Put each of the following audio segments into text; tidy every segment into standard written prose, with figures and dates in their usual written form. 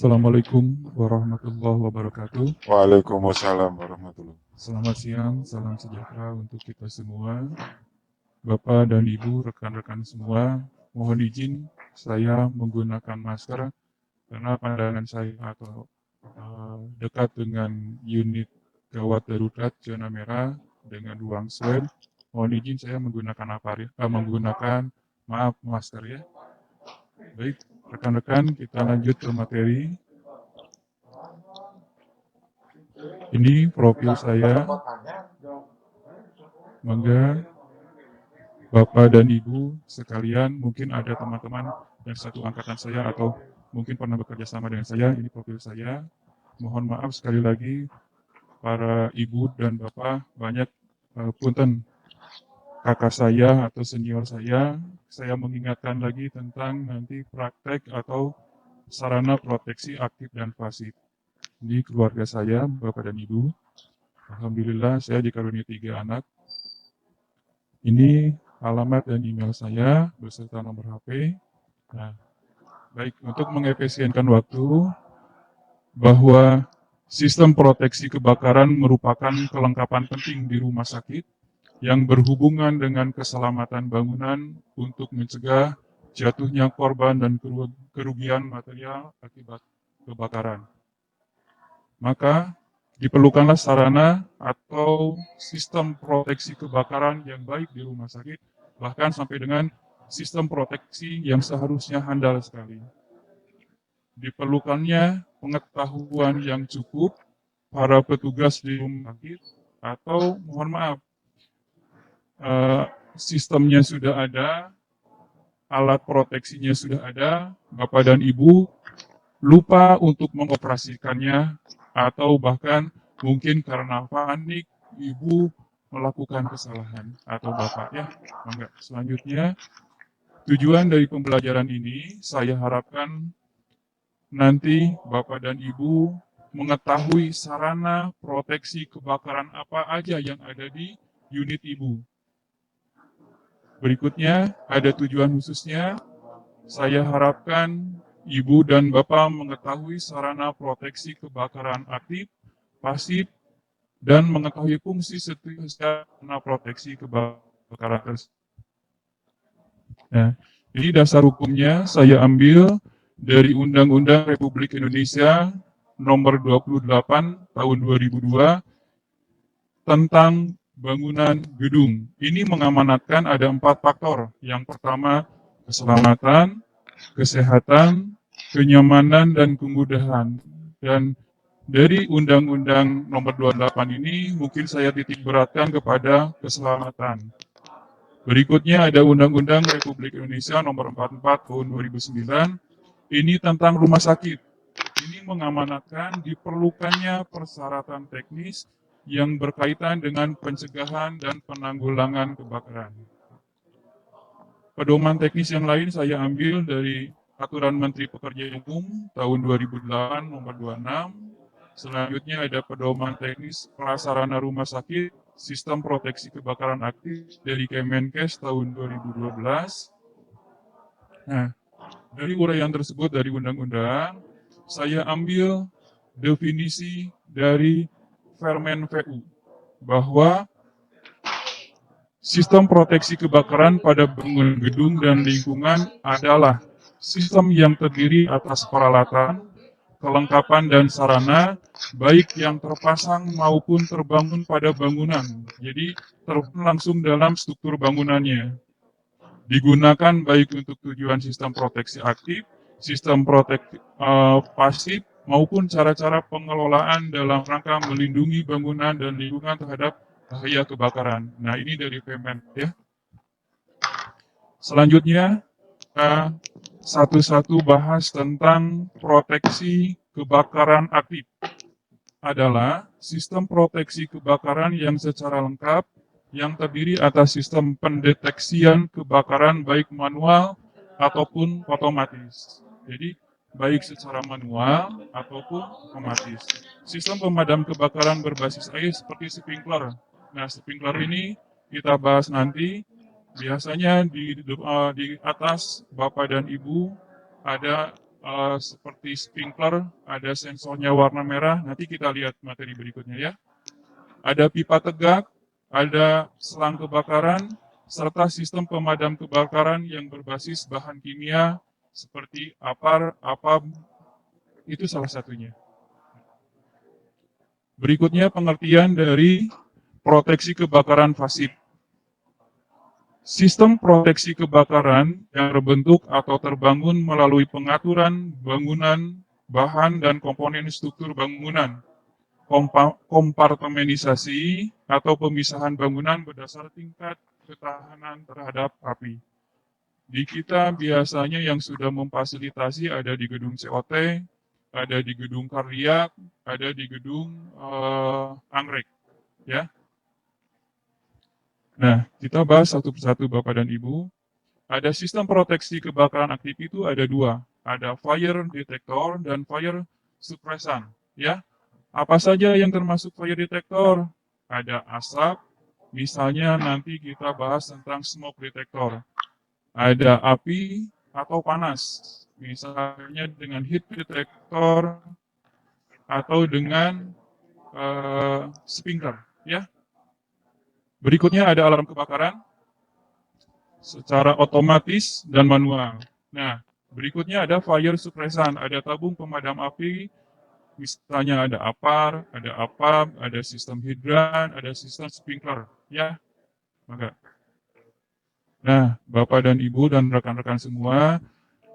Assalamualaikum warahmatullahi wabarakatuh. Waalaikumsalam warahmatullahi. Selamat siang, salam sejahtera untuk kita semua. Bapak dan Ibu, rekan-rekan semua, mohon izin saya menggunakan masker karena pandangan saya atau dekat dengan unit gawat darurat zona merah dengan ruang swab. Mohon izin saya menggunakan masker ya. Baik, rekan-rekan, kita lanjut ke materi. Ini profil saya. Mangga Bapak dan Ibu sekalian, mungkin ada teman-teman yang satu angkatan saya atau mungkin pernah bekerja sama dengan saya. Ini profil saya. Mohon maaf sekali lagi para Ibu dan Bapak, banyak punten kakak saya atau senior saya mengingatkan lagi tentang nanti praktek atau sarana proteksi aktif dan pasif. Ini keluarga saya, Bapak dan Ibu. Alhamdulillah saya dikaruniai 3 anak. Ini alamat dan email saya beserta nomor HP. Nah, baik, untuk mengefisienkan waktu, bahwa sistem proteksi kebakaran merupakan kelengkapan penting di rumah sakit yang berhubungan dengan keselamatan bangunan untuk mencegah jatuhnya korban dan kerugian material akibat kebakaran. Maka diperlukanlah sarana atau sistem proteksi kebakaran yang baik di rumah sakit, bahkan sampai dengan sistem proteksi yang seharusnya handal sekali. Diperlukannya pengetahuan yang cukup para petugas di rumah sakit, atau mohon maaf, sistemnya sudah ada, alat proteksinya sudah ada, Bapak dan Ibu lupa untuk mengoperasikannya, atau bahkan mungkin karena panik Ibu melakukan kesalahan, atau Bapak ya. Enggak. Selanjutnya, tujuan dari pembelajaran ini saya harapkan nanti Bapak dan Ibu mengetahui sarana proteksi kebakaran apa aja yang ada di unit Ibu. Berikutnya, ada tujuan khususnya. Saya harapkan Ibu dan Bapak mengetahui sarana proteksi kebakaran aktif, pasif, dan mengetahui fungsi setiap sarana proteksi kebakaran tersebut. Nah, ini dasar hukumnya saya ambil dari Undang-Undang Republik Indonesia Nomor 28 Tahun 2002 tentang bangunan gedung. Ini mengamanatkan ada 4 faktor. Yang pertama, keselamatan, kesehatan, kenyamanan, dan kemudahan. Dan dari Undang-Undang Nomor 28 ini mungkin saya titik beratkan kepada keselamatan. Berikutnya ada Undang-Undang Republik Indonesia Nomor 44 Tahun 2009. Ini tentang rumah sakit. Ini mengamanatkan diperlukannya persyaratan teknis yang berkaitan dengan pencegahan dan penanggulangan kebakaran. Pedoman teknis yang lain saya ambil dari Aturan Menteri Pekerjaan Umum tahun 2008 nomor 26. Selanjutnya ada pedoman teknis prasarana rumah sakit sistem proteksi kebakaran aktif dari Kemenkes tahun 2012. Nah, dari uraian tersebut dari undang-undang, saya ambil definisi dari Permen VU bahwa sistem proteksi kebakaran pada bangunan gedung dan lingkungan adalah sistem yang terdiri atas peralatan, kelengkapan dan sarana, baik yang terpasang maupun terbangun pada bangunan. Jadi terbangun langsung dalam struktur bangunannya. Digunakan baik untuk tujuan sistem proteksi aktif, sistem proteksi pasif, maupun cara-cara pengelolaan dalam rangka melindungi bangunan dan lingkungan terhadap bahaya kebakaran. Nah, ini dari Permen ya. Selanjutnya, satu-satu bahas tentang proteksi kebakaran aktif. Adalah sistem proteksi kebakaran yang secara lengkap yang terdiri atas sistem pendeteksian kebakaran baik manual ataupun otomatis. Jadi, baik secara manual ataupun otomatis. Sistem pemadam kebakaran berbasis air seperti sprinkler. Nah, sprinkler ini kita bahas nanti. Biasanya di atas Bapak dan Ibu ada seperti sprinkler, ada sensornya warna merah, nanti kita lihat materi berikutnya ya. Ada pipa tegak, ada selang kebakaran, serta sistem pemadam kebakaran yang berbasis bahan kimia seperti APAR, APAM, itu salah satunya. Berikutnya pengertian dari proteksi kebakaran pasif. Sistem proteksi kebakaran yang terbentuk atau terbangun melalui pengaturan bangunan, bahan, dan komponen struktur bangunan, kompartemenisasi atau pemisahan bangunan berdasar tingkat ketahanan terhadap api. Di kita biasanya yang sudah memfasilitasi ada di gedung COT, ada di gedung Kardiak, ada di gedung Anggrek, ya. Nah, kita bahas satu persatu Bapak dan Ibu. Ada sistem proteksi kebakaran aktif itu ada dua, ada fire detector dan fire suppressant, ya. Apa saja yang termasuk fire detector? Ada asap, misalnya nanti kita bahas tentang smoke detector. Ada api atau panas, misalnya dengan heat detector atau dengan sprinkler, ya. Berikutnya ada alarm kebakaran secara otomatis dan manual. Nah, berikutnya ada fire suppressant, ada tabung pemadam api, misalnya ada APAR, ada APAP, ada sistem hidran, ada sistem sprinkler, ya. Maka. Nah, Bapak dan Ibu dan rekan-rekan semua,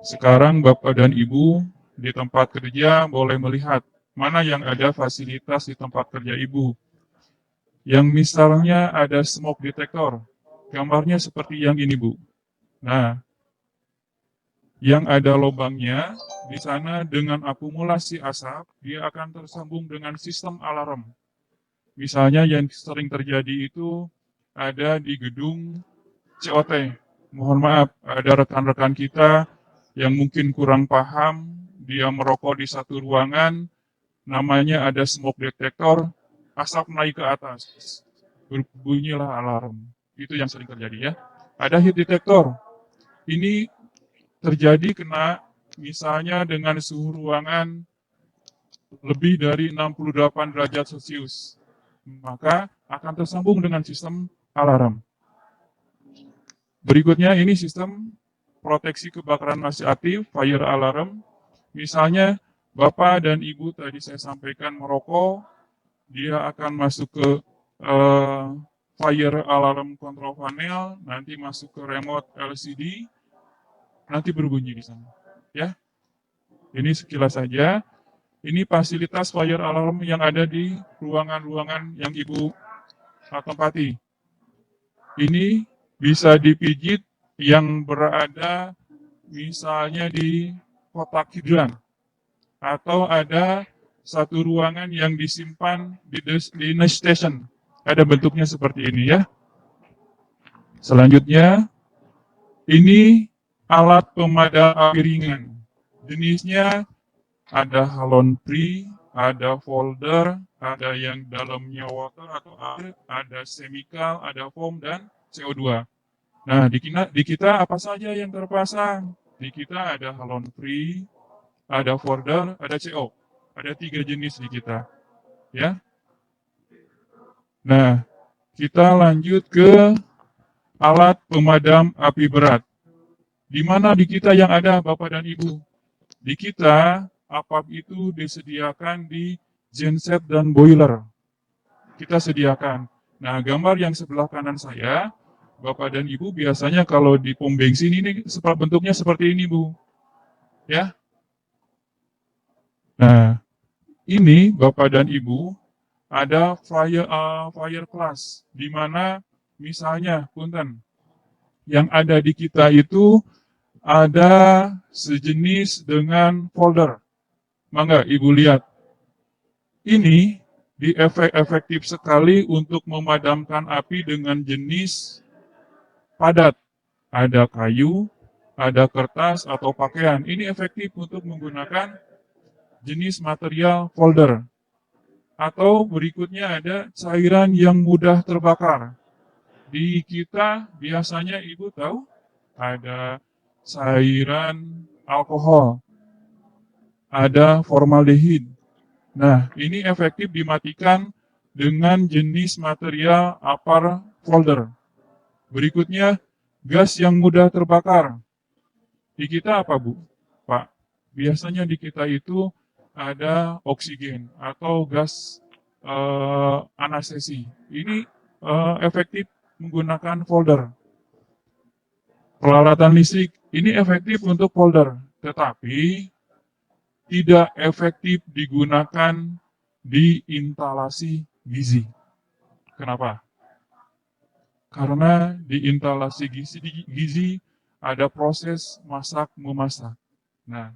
sekarang Bapak dan Ibu di tempat kerja boleh melihat mana yang ada fasilitas di tempat kerja Ibu. Yang misalnya ada smoke detector, gambarnya seperti yang ini Bu. Nah, yang ada lubangnya, di sana dengan akumulasi asap, dia akan tersambung dengan sistem alarm. Misalnya yang sering terjadi itu ada di gedung COT. Mohon maaf, ada rekan-rekan kita yang mungkin kurang paham, dia merokok di satu ruangan, namanya ada smoke detector, asap naik ke atas, berbunyilah alarm. Itu yang sering terjadi ya. Ada heat detector, ini terjadi kena misalnya dengan suhu ruangan lebih dari 68 derajat Celcius, maka akan tersambung dengan sistem alarm. Berikutnya ini sistem proteksi kebakaran masih aktif, fire alarm. Misalnya Bapak dan Ibu tadi saya sampaikan merokok, dia akan masuk ke fire alarm control panel, nanti masuk ke remote LCD, nanti berbunyi di sana. Ya, ini sekilas saja. Ini fasilitas fire alarm yang ada di ruangan-ruangan yang Ibu tempati. Ini bisa dipijit yang berada misalnya di kotak hidran, atau ada satu ruangan yang disimpan di nest station. Ada bentuknya seperti ini ya. Selanjutnya, ini alat pemadam api ringan. Jenisnya ada halon free, ada folder, ada yang dalamnya water atau air, ada chemical, ada foam, dan CO2. Nah, di kita apa saja yang terpasang? Di kita ada halon free, ada folder, ada CO. Ada 3 jenis di kita. Ya. Nah, kita lanjut ke alat pemadam api berat. Di mana di kita yang ada Bapak dan Ibu? Di kita, APAP itu disediakan di genset dan boiler. Kita sediakan. Nah, gambar yang sebelah kanan saya, Bapak dan Ibu biasanya kalau di pom bensin ini bentuknya seperti ini, Bu. Ya. Nah, ini Bapak dan Ibu ada fire class, di mana misalnya, punten, yang ada di kita itu ada sejenis dengan folder. Mangga Ibu lihat. Ini efektif sekali untuk memadamkan api dengan jenis padat. Ada kayu, ada kertas atau pakaian. Ini efektif untuk menggunakan jenis material folder. Atau berikutnya ada cairan yang mudah terbakar. Di kita biasanya Ibu tahu ada cairan alkohol. ada formaldehid. Nah, ini efektif dimatikan dengan jenis material upper folder. Berikutnya, gas yang mudah terbakar. Di kita apa, Bu? Pak, biasanya di kita itu ada oksigen atau gas anestesi. Ini efektif menggunakan folder. Peralatan listrik ini efektif untuk folder, tetapi tidak efektif digunakan di instalasi gizi. Kenapa? Karena di instalasi gizi ada proses masak-memasak. Nah,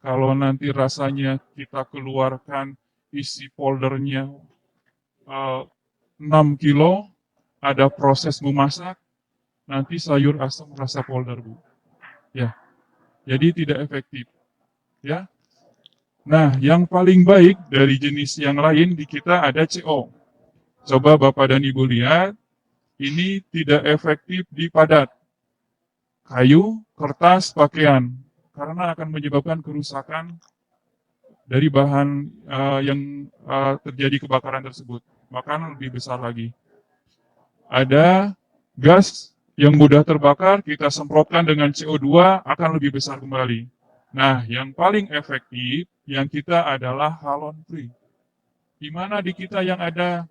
kalau nanti rasanya kita keluarkan isi foldernya 6 kilo, ada proses memasak, nanti sayur asam rasa folder, Bu. Ya, jadi tidak efektif. Ya. Nah, yang paling baik dari jenis yang lain di kita ada CO. Coba Bapak dan Ibu lihat, ini tidak efektif di padat. Kayu, kertas, pakaian. Karena akan menyebabkan kerusakan dari bahan yang terjadi kebakaran tersebut. Bahkan lebih besar lagi. Ada gas yang mudah terbakar, kita semprotkan dengan CO2 akan lebih besar kembali. Nah, yang paling efektif yang kita adalah halon free. Di mana di kita yang ada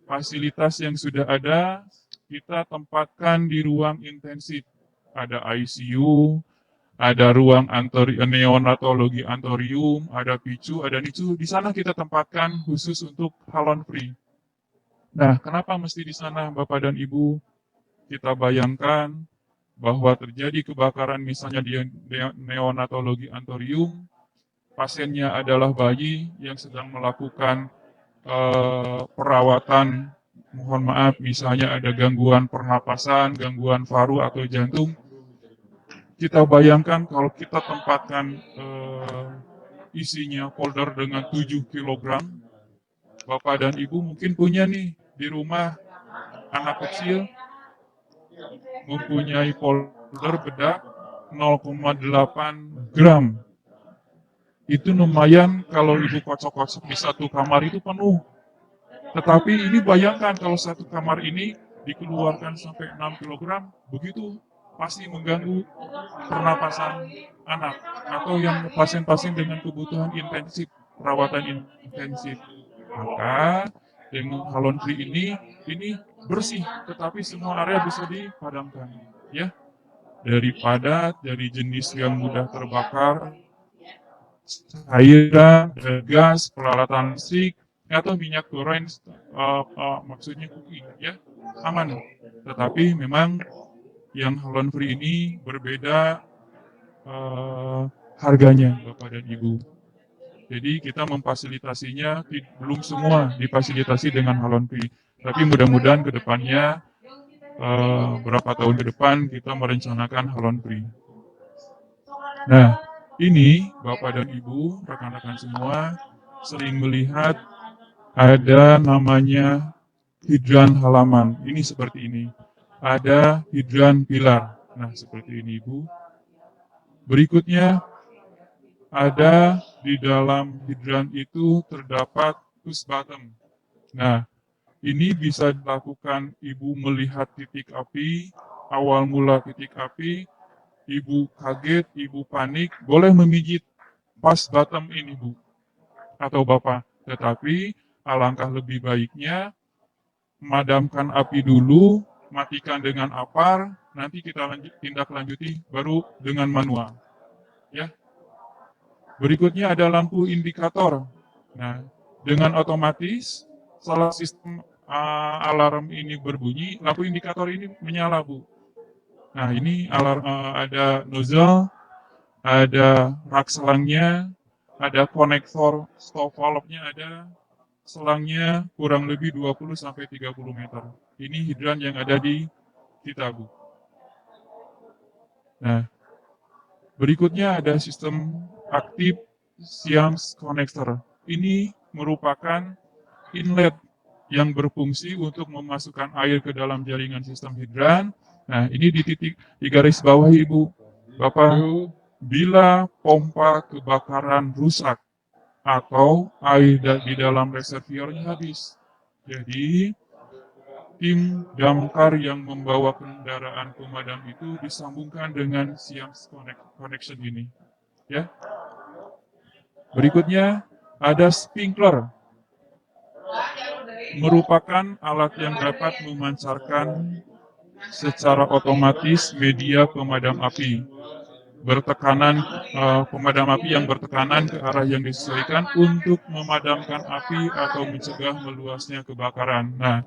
fasilitas yang sudah ada, kita tempatkan di ruang intensif. Ada ICU, ada ruang neonatologi antorium, ada PICU, ada NICU. Di sana kita tempatkan khusus untuk halon free. Nah, kenapa mesti di sana, Bapak dan Ibu? Kita bayangkan bahwa terjadi kebakaran misalnya di neonatologi antorium, pasiennya adalah bayi yang sedang melakukan perawatan, mohon maaf, misalnya ada gangguan pernapasan, gangguan paru atau jantung. Kita bayangkan kalau kita tempatkan isinya folder dengan 7 kg, Bapak dan Ibu mungkin punya nih di rumah anak kecil, mempunyai folder bedak 0,8 gram. Itu lumayan kalau ibu kocok-kocok di satu kamar itu penuh. Tetapi ini bayangkan kalau satu kamar ini dikeluarkan sampai 6 kg, begitu pasti mengganggu pernapasan anak atau yang pasien-pasien dengan kebutuhan intensif, perawatan intensif. Maka dengan halon free ini bersih, tetapi semua area bisa dipadamkan. Ya, dari padat, dari jenis yang mudah terbakar, cairan, gas, peralatan listrik, atau minyak goreng, maksudnya cooking, ya, aman. Tetapi memang yang halon free ini berbeda harganya, Bapak dan Ibu. Jadi kita memfasilitasinya, belum semua difasilitasi dengan halon free. Tapi mudah-mudahan ke depannya, berapa tahun ke depan kita merencanakan halon free. Nah, ini Bapak dan Ibu, rekan-rekan semua, sering melihat ada namanya hidran halaman. Ini seperti ini. Ada hidran pilar. Nah, seperti ini Ibu. Berikutnya, ada di dalam hidran itu terdapat push button. Nah, ini bisa dilakukan Ibu melihat titik api, awal mula titik api, Ibu kaget, Ibu panik, boleh memijit pas bottom ini, Bu, atau Bapak. Tetapi alangkah lebih baiknya memadamkan api dulu, matikan dengan apar, nanti kita tindak lanjuti baru dengan manual. Ya. Berikutnya ada lampu indikator. Nah, dengan otomatis setelah sistem alarm ini berbunyi, lampu indikator ini menyala, Bu. Nah, ini alarm, ada nozzle, ada rak selangnya, ada konektor stop valve-nya ada, selangnya kurang lebih 20-30 meter. Ini hidran yang ada di kita, Bu. Nah, berikutnya ada sistem aktif Siams connector. Ini merupakan inlet yang berfungsi untuk memasukkan air ke dalam jaringan sistem hidran. Nah, ini di garis bawah Ibu, Bapak. bila pompa kebakaran rusak atau air di dalam reservoirnya habis. Jadi, tim damkar yang membawa kendaraan pemadam itu disambungkan dengan Siams Connection ini. Ya. Berikutnya ada sprinkler, merupakan alat yang dapat memancarkan secara otomatis media pemadam api bertekanan pemadam api yang bertekanan ke arah yang disesuaikan untuk memadamkan api atau mencegah meluasnya kebakaran. Nah,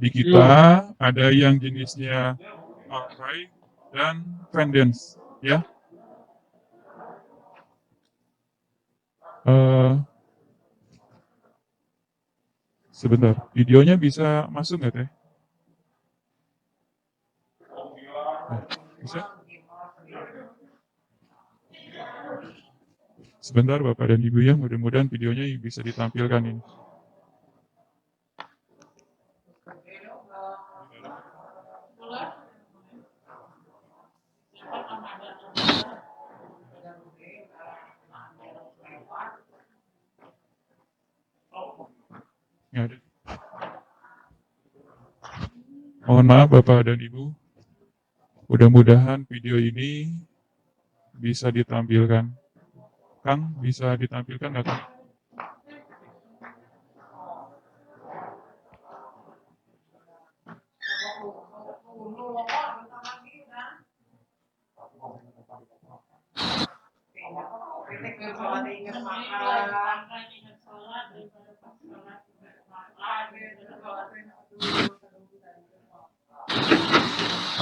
di kita ada yang jenisnya outright dan Vendance, ya. Sebentar, videonya bisa masuk nggak teh? Bisa? Sebentar Bapak dan Ibu ya, mudah-mudahan videonya bisa ditampilkan ini. Ya, ada. Mohon maaf Bapak dan Ibu, mudah-mudahan video ini bisa ditampilkan. Kang, bisa ditampilkan nggak Kang?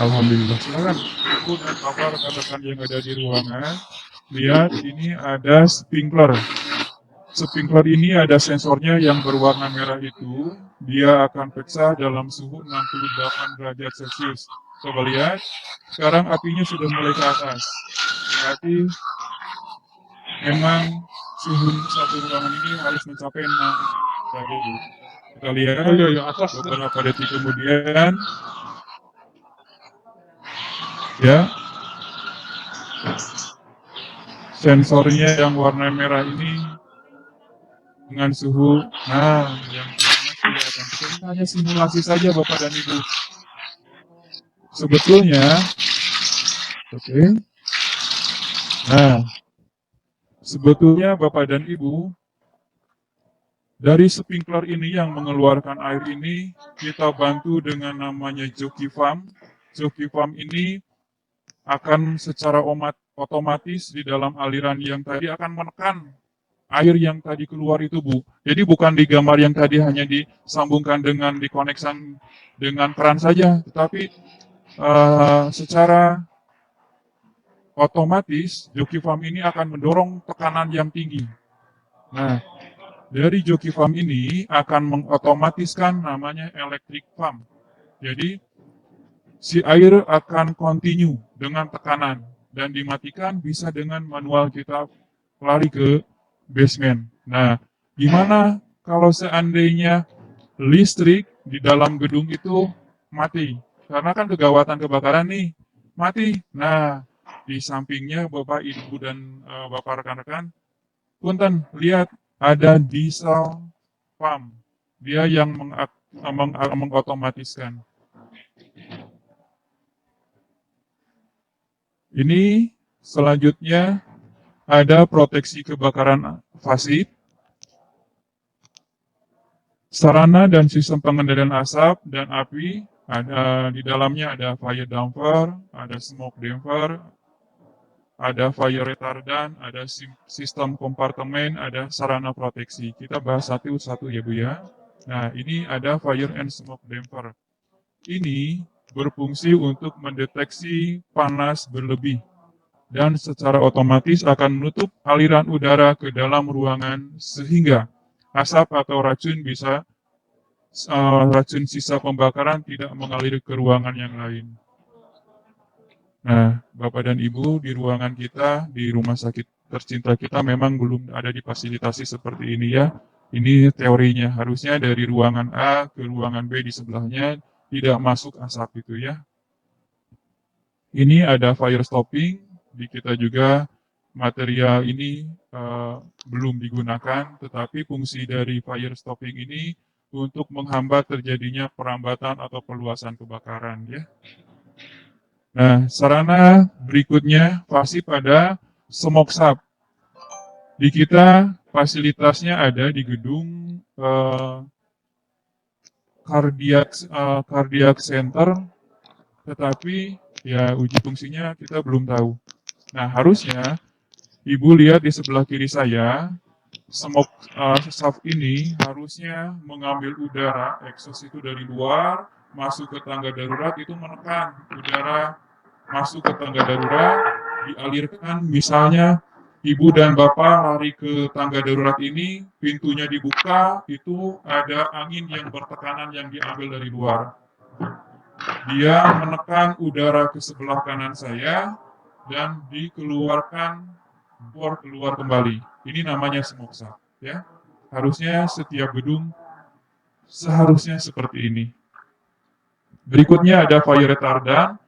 Alhamdulillah, silakan Ibu dan Bapak rekan-rekan yang ada di ruangan, lihat ini ada sprinkler. Sprinkler ini ada sensornya yang berwarna merah itu, dia akan periksa dalam suhu 68 derajat Celcius. Coba lihat, sekarang apinya sudah mulai ke atas. Berarti memang suhu satu ruangan ini harus mencapai 6 derajat. Kita lihat beberapa detik kemudian, ya, sensornya yang warna merah ini dengan suhu, nah, yang kelihatan. Kita hanya simulasi saja Bapak dan Ibu. Sebetulnya, oke. Nah, sebetulnya Bapak dan Ibu, dari sprinkler ini yang mengeluarkan air ini, kita bantu dengan namanya joki pump. Joki pump ini akan secara otomatis di dalam aliran yang tadi akan menekan air yang tadi keluar itu, Bu. Jadi bukan di gambar yang tadi hanya disambungkan dengan dikoneksan dengan keran saja, tetapi secara otomatis joki pump ini akan mendorong tekanan yang tinggi. Nah, dari joki pump ini akan mengotomatiskan namanya electric pump. Jadi, si air akan continue dengan tekanan dan dimatikan bisa dengan manual kita lari ke basement. Nah, gimana kalau seandainya listrik di dalam gedung itu mati? Karena kan kegawatan kebakaran nih, mati. Nah, di sampingnya Bapak, Ibu, dan Bapak rekan-rekan, punten, lihat ada diesel pump. Dia yang mengotomatiskan. Ini selanjutnya ada proteksi kebakaran pasif, sarana dan sistem pengendalian asap dan api. Ada di dalamnya ada fire damper, ada smoke damper, ada fire retardant, ada sistem kompartemen, ada sarana proteksi. Kita bahas satu-satu ya Bu ya. Nah, ini ada fire and smoke damper. Ini berfungsi untuk mendeteksi panas berlebih dan secara otomatis akan menutup aliran udara ke dalam ruangan sehingga asap atau racun racun sisa pembakaran tidak mengalir ke ruangan yang lain. Nah, Bapak dan Ibu, di ruangan kita, di rumah sakit tercinta kita memang belum ada difasilitasi seperti ini ya. Ini teorinya, harusnya dari ruangan A ke ruangan B di sebelahnya tidak masuk asap itu ya. Ini ada fire stopping, di kita juga material ini belum digunakan, tetapi fungsi dari fire stopping ini untuk menghambat terjadinya perambatan atau perluasan kebakaran, ya. Nah, sarana berikutnya pasti pada smoke shop. Di kita fasilitasnya ada di gedung cardiac center, tetapi ya uji fungsinya kita belum tahu. Nah, harusnya Ibu lihat di sebelah kiri saya, smoke shop ini harusnya mengambil udara, exhaust itu dari luar, masuk ke tangga darurat, itu menekan udara masuk ke tangga darurat, dialirkan, misalnya Ibu dan Bapak lari ke tangga darurat ini, pintunya dibuka, itu ada angin yang bertekanan yang diambil dari luar. Dia menekan udara ke sebelah kanan saya, dan dikeluarkan keluar kembali. Ini namanya smoke shop, ya. Harusnya setiap gedung seharusnya seperti ini. Berikutnya ada fire retardant,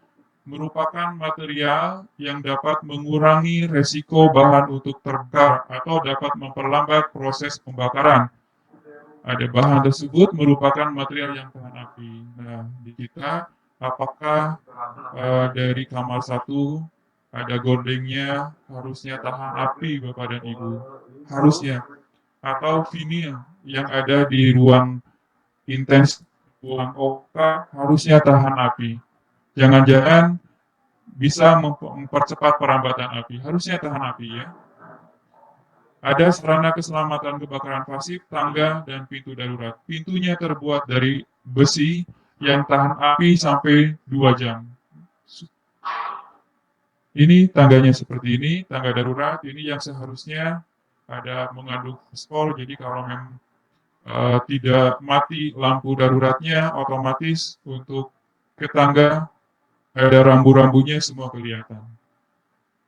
merupakan material yang dapat mengurangi resiko bahan untuk terbakar atau dapat memperlambat proses pembakaran. Ada bahan tersebut merupakan material yang tahan api. Nah, di kita apakah dari kamar 1 ada gordengnya harusnya tahan api Bapak dan Ibu? Harusnya. Atau vinil yang ada di ruang intens, ruang OK harusnya tahan api. Jangan-jangan bisa mempercepat perambatan api. Harusnya tahan api, ya. Ada sarana keselamatan kebakaran pasif, tangga, dan pintu darurat. Pintunya terbuat dari besi yang tahan api sampai 2 jam. Ini tangganya seperti ini, tangga darurat. Ini yang seharusnya ada mengandung fosfor, jadi kalau memang tidak mati lampu daruratnya, otomatis untuk ke tangga ada rambu-rambunya semua kelihatan.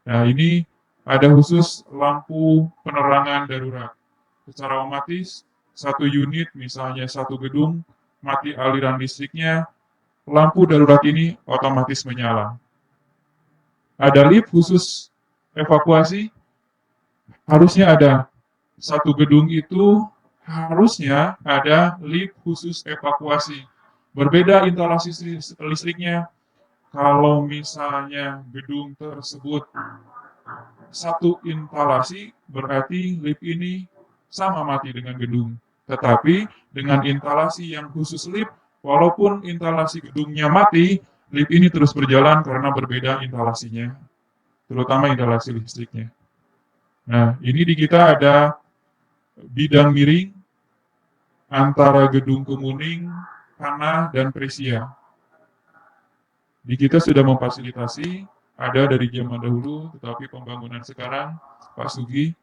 Nah, ini ada khusus lampu penerangan darurat. Secara otomatis, satu unit, misalnya satu gedung, mati aliran listriknya, lampu darurat ini otomatis menyala. Ada lift khusus evakuasi, harusnya ada. Satu gedung itu harusnya ada lift khusus evakuasi. Berbeda instalasi listriknya, kalau misalnya gedung tersebut satu instalasi, berarti lift ini sama mati dengan gedung. Tetapi dengan instalasi yang khusus lift, walaupun instalasi gedungnya mati, lift ini terus berjalan karena berbeda instalasinya, terutama instalasi listriknya. Nah, ini di kita ada bidang miring antara gedung Kemuning, Tanah, dan Presia. Di kita sudah memfasilitasi, ada dari zaman dahulu, tetapi pembangunan sekarang, Pak Sugi,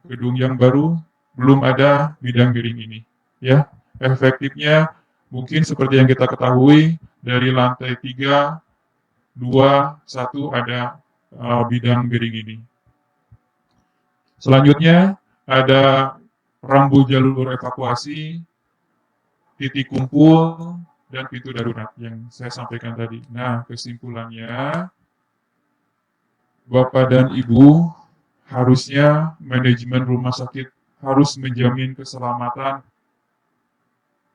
gedung yang baru, belum ada bidang miring ini. Ya, efektifnya mungkin seperti yang kita ketahui, dari lantai 3, 2, 1 ada bidang miring ini. Selanjutnya, ada rambu jalur evakuasi, titik kumpul, dan pintu darurat yang saya sampaikan tadi. Nah, kesimpulannya, Bapak dan Ibu, harusnya manajemen rumah sakit harus menjamin keselamatan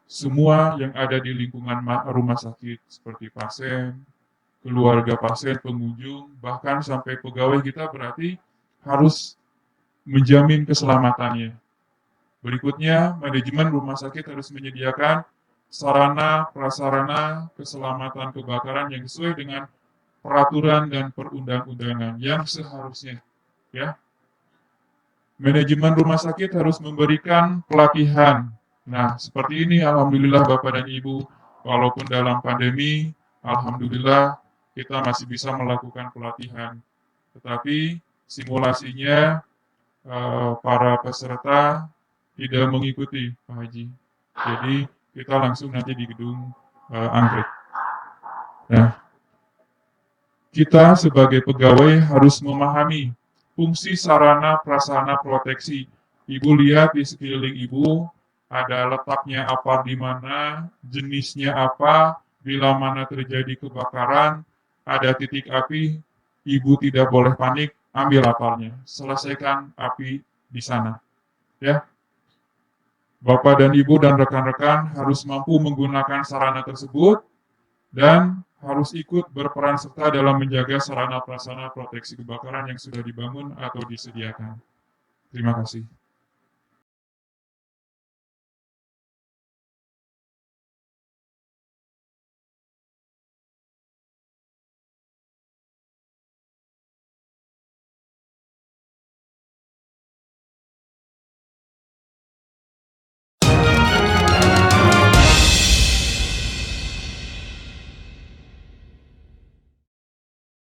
semua yang ada di lingkungan rumah sakit, seperti pasien, keluarga pasien, pengunjung, bahkan sampai pegawai kita berarti harus menjamin keselamatannya. Berikutnya, manajemen rumah sakit harus menyediakan sarana prasarana keselamatan kebakaran yang sesuai dengan peraturan dan perundang-undangan yang seharusnya, ya. Manajemen rumah sakit harus memberikan pelatihan. Nah, seperti ini alhamdulillah Bapak dan Ibu, walaupun dalam pandemi, alhamdulillah kita masih bisa melakukan pelatihan. Tetapi simulasinya para peserta tidak mengikuti, Pak Haji. Jadi kita langsung nanti di gedung anggrek. Nah, kita sebagai pegawai harus memahami fungsi sarana prasarana proteksi. Ibu lihat di sekeliling Ibu, ada letaknya apa di mana, jenisnya apa, bila mana terjadi kebakaran, ada titik api, Ibu tidak boleh panik, ambil apalnya, selesaikan api di sana. Ya, Bapak dan Ibu dan rekan-rekan harus mampu menggunakan sarana tersebut dan harus ikut berperan serta dalam menjaga sarana prasarana proteksi kebakaran yang sudah dibangun atau disediakan. Terima kasih.